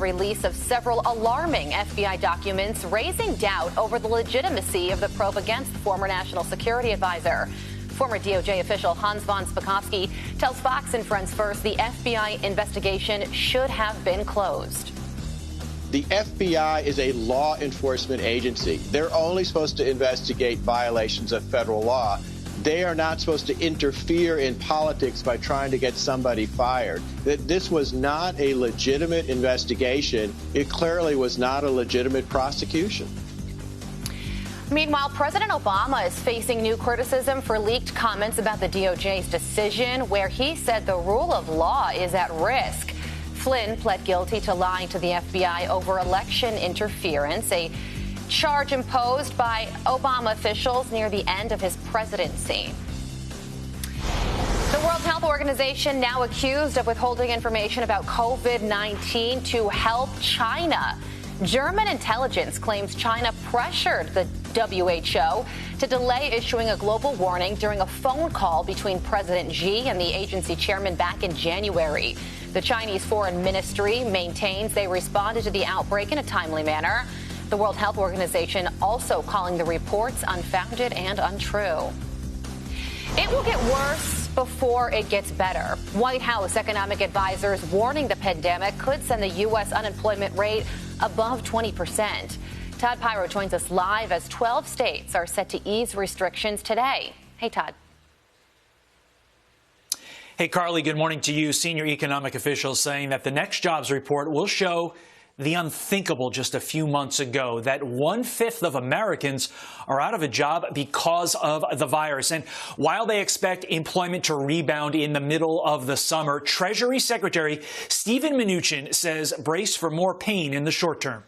release of several alarming FBI documents, raising doubt over the legitimacy of the probe against the former national security advisor. Former DOJ official Hans von Spakovsky tells Fox and Friends First the FBI investigation should have been closed. The FBI is a law enforcement agency. They're only supposed to investigate violations of federal law. They are not supposed to interfere in politics by trying to get somebody fired. That this was not a legitimate investigation. It clearly was not a legitimate prosecution. Meanwhile, President Obama is facing new criticism for leaked comments about the DOJ's decision, where he said the rule of law is at risk. Flynn pled guilty to lying to the FBI over election interference, a charge imposed by Obama officials near the end of his presidency. The World Health Organization now accused of withholding information about COVID-19 to help China. German intelligence claims China pressured the WHO to delay issuing a global warning during a phone call between President Xi and the agency chairman back in January. The Chinese Foreign Ministry maintains they responded to the outbreak in a timely manner. The World Health Organization also calling the reports unfounded and untrue. It will get worse before it gets better. White House economic advisors warning the pandemic could send the U.S. unemployment rate above 20%. Todd Pyro joins us live as 12 states are set to ease restrictions today. Hey, Todd. Hey, Carly, good morning to you. Senior economic officials saying that the next jobs report will show the unthinkable just a few months ago, that 1/5 of Americans are out of a job because of the virus. And while they expect employment to rebound in the middle of the summer, Treasury Secretary Steven Mnuchin says brace for more pain in the short term.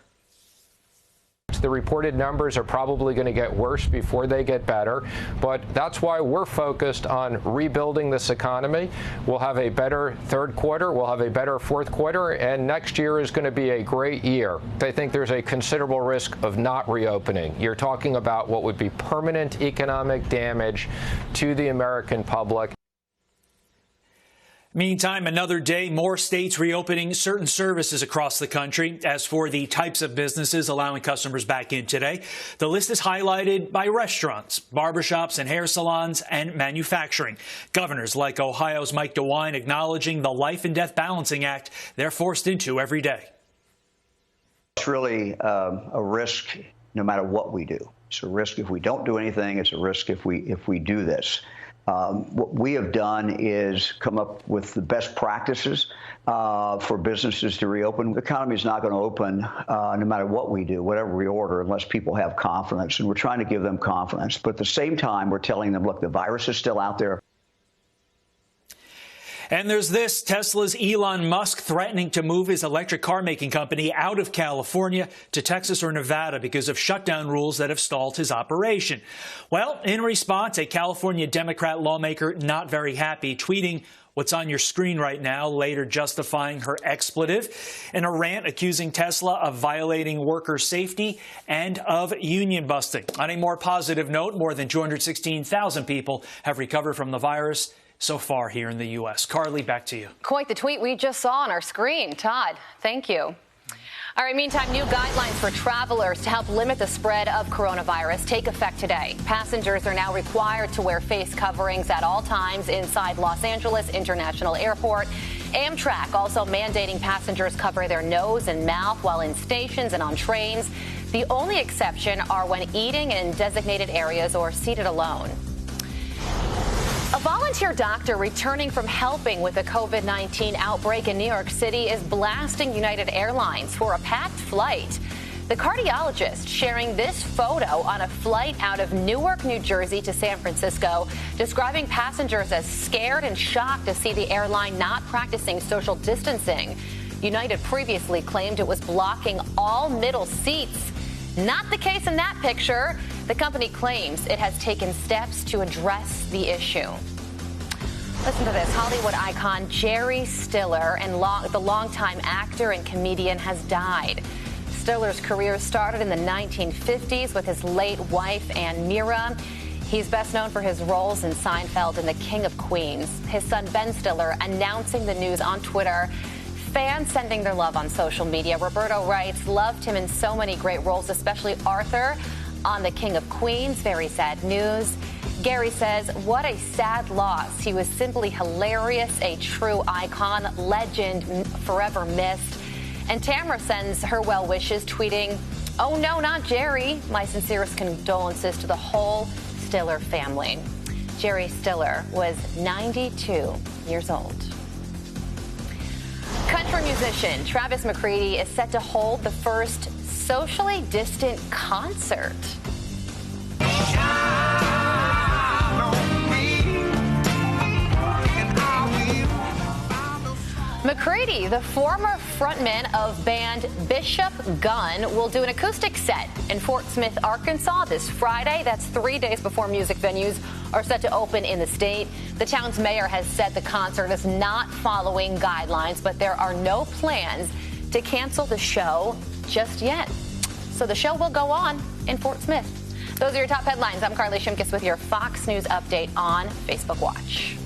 The reported numbers are probably going to get worse before they get better, but that's why we're focused on rebuilding this economy. We'll have a better third quarter, we'll have a better fourth quarter, and next year is going to be a great year. I think there's a considerable risk of not reopening. You're talking about what would be permanent economic damage to the American public. Meantime, another day, more states reopening certain services across the country. As for the types of businesses allowing customers back in today, the list is highlighted by restaurants, barbershops and hair salons, and manufacturing. Governors like Ohio's Mike DeWine acknowledging the life and death balancing act they're forced into every day. It's really a risk no matter what we do. It's a risk if we don't do anything. It's a risk if we do this. What we have done is come up with the best practices for businesses to reopen. The economy is not going to open no matter what we do, whatever we order, unless people have confidence. And we're trying to give them confidence. But at the same time, we're telling them, look, the virus is still out there. And there's this, Tesla's Elon Musk threatening to move his electric car making company out of California to Texas or Nevada because of shutdown rules that have stalled his operation. Well, in response, a California Democrat lawmaker not very happy, tweeting what's on your screen right now, later justifying her expletive in a rant accusing Tesla of violating worker safety and of union busting. On a more positive note, more than 216,000 people have recovered from the virus so far here in the U.S. Carly, back to you. Quite the tweet we just saw on our screen. Todd, thank you. All right, meantime, new guidelines for travelers to help limit the spread of coronavirus take effect today. Passengers are now required to wear face coverings at all times inside Los Angeles International Airport. Amtrak also mandating passengers cover their nose and mouth while in stations and on trains. The only exception are when eating in designated areas or seated alone. A volunteer doctor returning from helping with the COVID-19 outbreak in New York City is blasting United Airlines for a packed flight. The cardiologist sharing this photo on a flight out of Newark, New Jersey to San Francisco, describing passengers as scared and shocked to see the airline not practicing social distancing. United previously claimed it was blocking all middle seats. Not the case in that picture. The company claims it has taken steps to address the issue. Listen to this. Hollywood icon Jerry Stiller, and the longtime actor and comedian, has died. Stiller's career started in the 1950s with his late wife, Ann Mira. He's best known for his roles in Seinfeld and The King of Queens. His son, Ben Stiller, announcing the news on Twitter. fans sending their love on social media. Roberto writes, loved him in so many great roles, especially Arthur on The King of Queens. Very sad news. Gary says, what a sad loss. He was simply hilarious, a true icon, legend, forever missed. And Tamara sends her well wishes, tweeting, oh no, not Jerry. My sincerest condolences to the whole Stiller family. Jerry Stiller was 92 years old. Country musician Travis McCready is set to hold the first socially distant concert. McCready, the former frontman of band Bishop Gunn, will do an acoustic set in Fort Smith, Arkansas this Friday. That's 3 days before music venues are set to open in the state. The town's mayor has said the concert is not following guidelines, but there are no plans to cancel the show just yet. So the show will go on in Fort Smith. Those are your top headlines. I'm Carly Shimkus with your Fox News update on Facebook Watch.